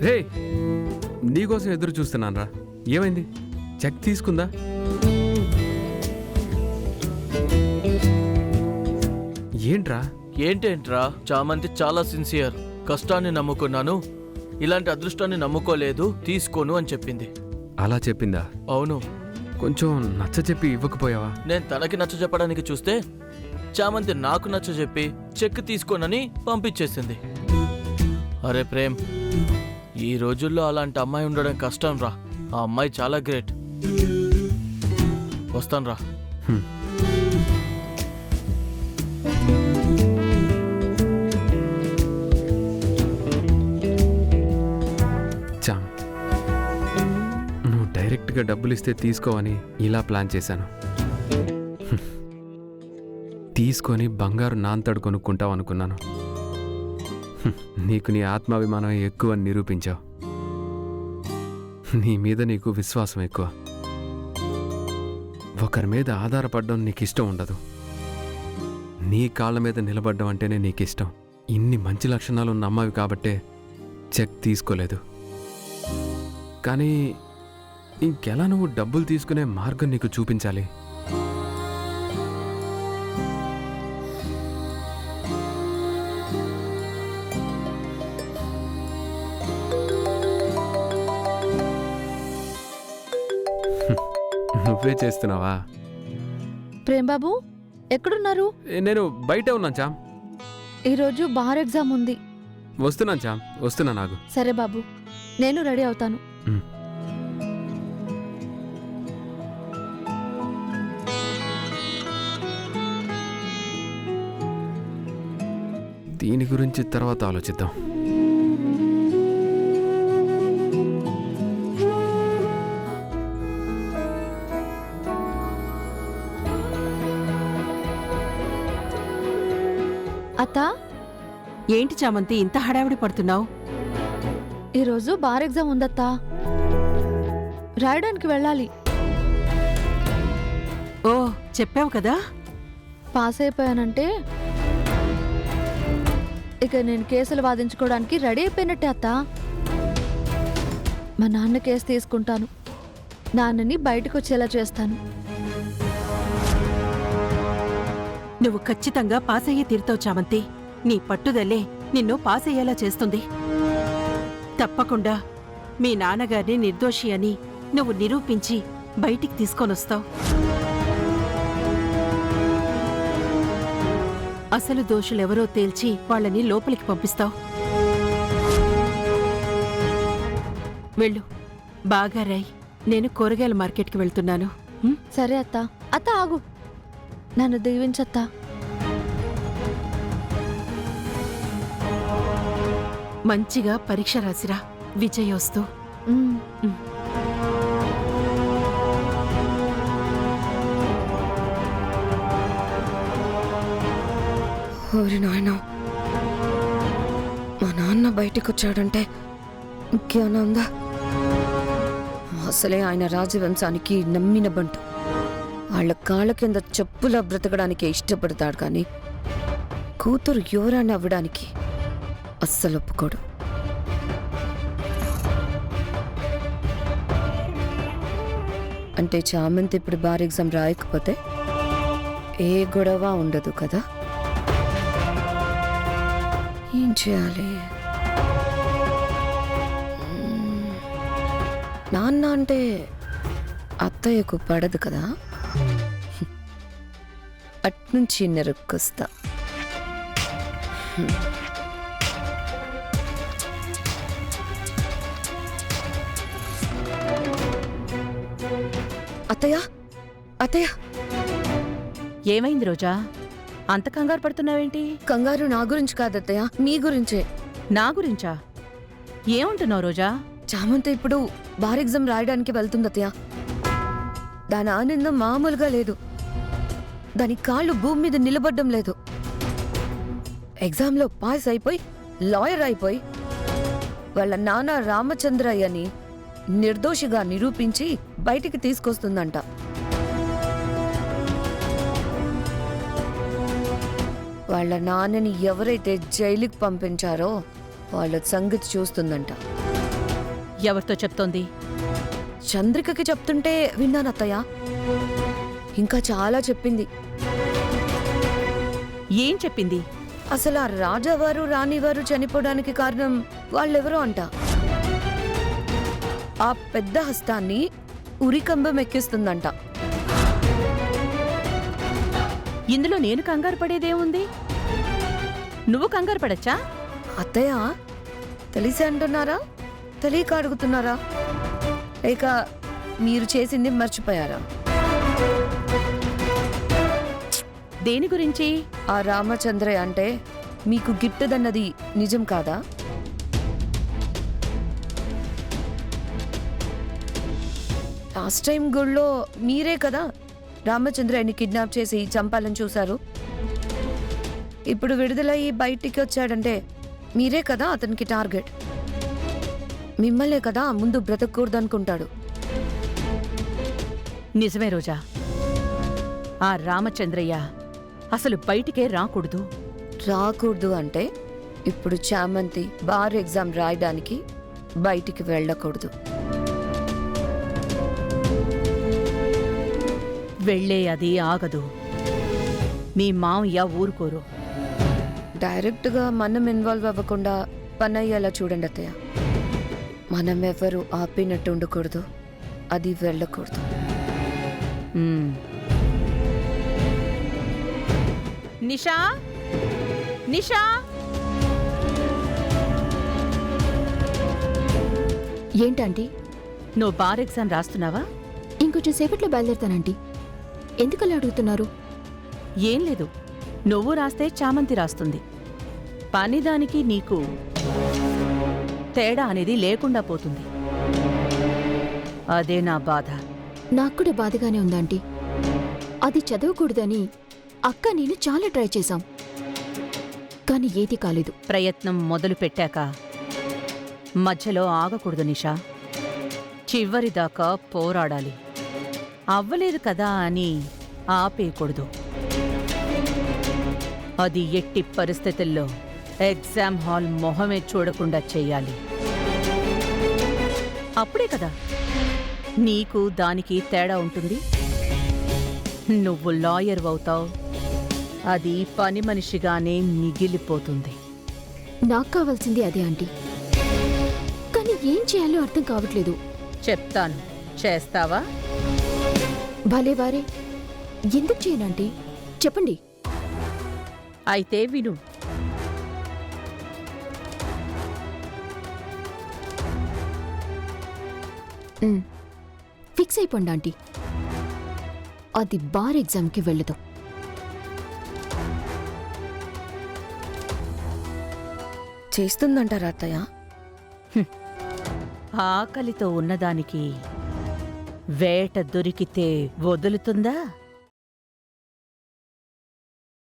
రే, నీకోసం ఎదురు చూస్తున్నాను రా. ఏమైంది? చెక్ తీసుకుందా? ఏంట్రా? ఏంటేంట్రా, చామంతి చాలా సిన్సియర్. కష్టాన్ని నమ్ముకున్నాను, ఇలాంటి అదృష్టాన్ని నమ్ముకోలేదు, తీసుకోను అని చెప్పింది. అలా చెప్పిందా? అవును. కొంచెం నచ్చ చెప్పి ఇవ్వకపోయావా? నేను తనకి నచ్చ చెప్పడానికి చూస్తే చామంతి నాకు నచ్చ చెప్పి చెక్ తీసుకోనని పంపించేసింది. అరే ప్రేమ్, ఈ రోజుల్లో అలాంటి అమ్మాయి ఉండడం కష్టం రా. ఆ అమ్మాయి చాలా గ్రేట్. వస్తాను రా. చామ్, నువ్వు డైరెక్ట్గా డబ్బులు ఇస్తే తీసుకోవని ఇలా ప్లాన్ చేశాను. తీసుకొని బంగారు నాంతడు కొనుక్కుంటావు అనుకున్నాను. నీకు నీ ఆత్మాభిమానం ఎక్కువ నిరూపించావు. నీ మీద నీకు విశ్వాసం ఎక్కువ. ఒకరి మీద ఆధారపడడం నీకు ఇష్టం ఉండదు. నీ కాళ్ళ మీద నిలబడ్డం అంటేనే నీకు ఇష్టం. ఇన్ని మంచి లక్షణాలు ఉన్న అమ్మాయి కాబట్టే చెక్ తీసుకోలేదు. కానీ ఇంకెలా నువ్వు డబ్బులు తీసుకునే మార్గం నీకు చూపించాలి. నువ్వే చేస్తున్నావా? ప్రేమ్ బాబు ఎక్కడున్నారు? నేను బయటే ఉన్నాను చామ్. ఈరోజు బార్ ఎగ్జామ్ ఉంది. వస్తున్నాను చామ్, వస్తున్నా. నాకు సరే బాబు, నేను రెడీ అవుతాను. దీని గురించి తర్వాత ఆలోచిద్దాం. అత్తా, ఏంటి చామంతి ఇంత హడావిడి పడుతున్నావు? ఈరోజు బార్ ఎగ్జామ్ ఉందత్తా, రాయడానికి వెళ్ళాలి. ఓ, చెప్పావు కదా. పాస్ అయిపోయానంటే ఇక నేను కేసులు వాదించుకోవడానికి రెడీ అయిపోయినట్టే అత్తా. మా నాన్న కేసు తీసుకుంటాను, నాన్నని బయటకు వచ్చేలా చేస్తాను. నువ్వు ఖచ్చితంగా పాస్ అయ్యే తీరుతావు చామంతి. నీ పట్టుదలే నిన్ను పాస్ అయ్యేలా చేస్తుంది. తప్పకుండా మీ నాన్నగారిని నిర్దోషి అని నువ్వు నిరూపించి బయటికి తీసుకొనొస్తావు. అసలు దోషులెవరో తేల్చి వాళ్ళని లోపలికి పంపిస్తావు. వెళ్ళు, బాగా రాయ్. నేను కూరగాయల మార్కెట్కి వెళ్తున్నాను. సరే అత్తా. అత్త ఆగు, నన్ను దీవించత్తా. మంచిగా పరీక్ష రాసిరా. విజయోస్తు. ఓరి నాయనా, మా నాన్న బయటకు వచ్చాడంటే ఇంకేమన్నా ఉందా? అసలే ఆయన రాజవంశానికి నమ్మిన బంటు. వాళ్ళ కాళ్ళ కింద చెప్పులా బ్రతకడానికి ఇష్టపడతాడు, కానీ కూతురు యువరాన్ని అవ్వడానికి అస్సలు ఒప్పుకోడు. అంటే చామంతి ఇప్పుడు బార్ ఎగ్జామ్ రాయకపోతే ఏ గొడవ ఉండదు కదా. ఏం చేయాలి? నాన్న అంటే అత్తయ్యకు పడదు కదా, అట్నుంచి నెరుక్కొస్తా. అత్తయ్య, అత్తయ్య. ఏమైంది రోజా? అంత కంగారు పడుతున్నావేంటి? కంగారు నా గురించి కాదత్తయ్య, మీ గురించే. నా గురించా? ఏమంటున్నావు రోజా? చామంతి ఇప్పుడు బార్ ఎగ్జామ్ రాయడానికి వెళ్తుందత్తయ్య. దాని ఆనందం మామూలుగా లేదు. దాని కాళ్ళు భూమి మీద నిలబడ్డం లేదు. ఎగ్జామ్లో పాస్ అయిపోయి లాయర్ అయిపోయి వాళ్ళ నాన్న రామచంద్రయ్యని నిర్దోషిగా నిరూపించి బయటికి తీసుకొస్తుందంట. వాళ్ళ నాన్నని ఎవరైతే జైలుకి పంపించారో వాళ్ళ సంగతి చూస్తుందంట. ఎవరితో చెప్తోంది? చంద్రికకి చెప్తుంటే విన్నాను అత్తయ్య. ఇంకా చాలా చెప్పింది. ఏం చెప్పింది? అసలు ఆ రాజావారు రాణివారు చనిపోవడానికి కారణం వాళ్ళెవరో అంట. ఆ పెద్ద హస్తాన్ని ఉరికంబం ఎక్కిస్తుందంట. ఇందులో నేను కంగారు పడేదేముంది? నువ్వు కంగారు పడచ్చా? అత్తయ్య, తెలిసి అంటున్నారా, తెలియక అడుగుతున్నారా, లేక మీరు చేసింది మర్చిపోయారా? దేని గురించి? ఆ రామచంద్రయ్య అంటే మీకు గిట్టదన్నది నిజం కాదా? లాస్ట్ టైం గుళ్ళో మీరే కదా రామచంద్రయ్యని కిడ్నాప్ చేసి చంపాలని చూశారు. ఇప్పుడు విడుదలయ్యి బయటికి వచ్చాడంటే మీరే కదా అతనికి టార్గెట్. మిమ్మల్నే కదా ముందు బ్రతకూడదనుకుంటాడు. నిజమే రోజా. ఆ రామచంద్రయ్య అసలు బయటికే రాకూడదు. రాకూడదు అంటే ఇప్పుడు చామంతి బార్ ఎగ్జామ్ రాయడానికి బయటికి వెళ్ళకూడదు. వెళ్ళే అది ఆగదు. మీ మామయ్య ఊరుకోరు. డైరెక్ట్గా మనం ఇన్వాల్వ్ అవ్వకుండా పని అయ్యేలా చూడండి అత్తయ్య. మనం ఎవరు ఆపినట్టు ఉండకూడదు, అది వెళ్ళకూడదు. మ్మ్. నిషా, నిషా, ఏంటంటీ? నువ్వు బార్ ఎగ్జామ్ రాస్తున్నావా? ఇంకొంచెం సేపట్లో బయలుదేరుతానంటీ. ఎందుకలా అడుగుతున్నారు? ఏం లేదు, నువ్వు రాస్తే చామంతి రాస్తుంది. పనిదానికి నీకు తేడా అనేది లేకుండా పోతుంది. అదే నా బాధ. నాకు కూడా బాధగానే ఉందాంటీ. అది చదవకూడదని అక్క నేను చాలా ట్రై చేశాం, కానీ ఏది కాలేదు. ప్రయత్నం మొదలు పెట్టాక మధ్యలో ఆగకూడదు నిషా. చివరిదాకా పోరాడాలి. అవ్వలేదు కదా అని ఆపేయకూడదు. అది ఎట్టి పరిస్థితుల్లో ఎగ్జామ్ హాల్ మొహమే చూడకుండా చెయ్యాలి. అప్పుడే కదా నీకు దానికి తేడా ఉంటుంది. నువ్వు లాయర్ అవుతావు, అది పని మనిషిగానే మిగిలిపోతుంది. నాకు కావాల్సింది అదే ఆంటీ, కానీ ఏం చేయాలో అర్థం కావట్లేదు. చెప్తాను, చేస్తావా? భలేవారే, ఎందుకు చేయనంటీ? చెప్పండి. అయితే విను. ఫిక్స్ అయిపోండి ఆంటీ, అది బార్ ఎగ్జామ్కి వెళ్ళదు. చేస్తుందంటారా అత్తయ్య? ఆకలితో ఉన్నదానికి వేట దొరికితే వదులుతుందా?